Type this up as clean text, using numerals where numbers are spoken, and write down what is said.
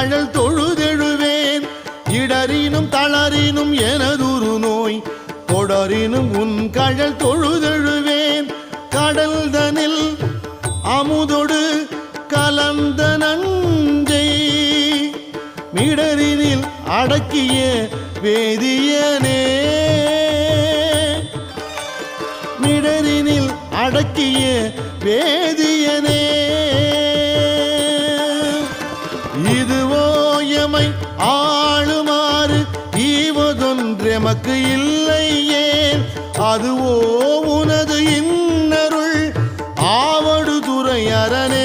கழல் தொழுதெழுவேன். இடரினும் தளரினும் எனதுரு நோய் தொடரினும் உன் கழல் தொழுதெழுவேன். கடல்தனில் அமுதொடு கலந்த நஞ்சை மிடரினில் அடக்கிய வேதியனே. மிடரினில் அடக்கிய வேதியனே. இதுவோ எமை ஆளுமாறு ஈவதொன்றெமக்கு இல்லையே. அதுவோ உனது இன்னருள் ஆவடு துறை அரணே.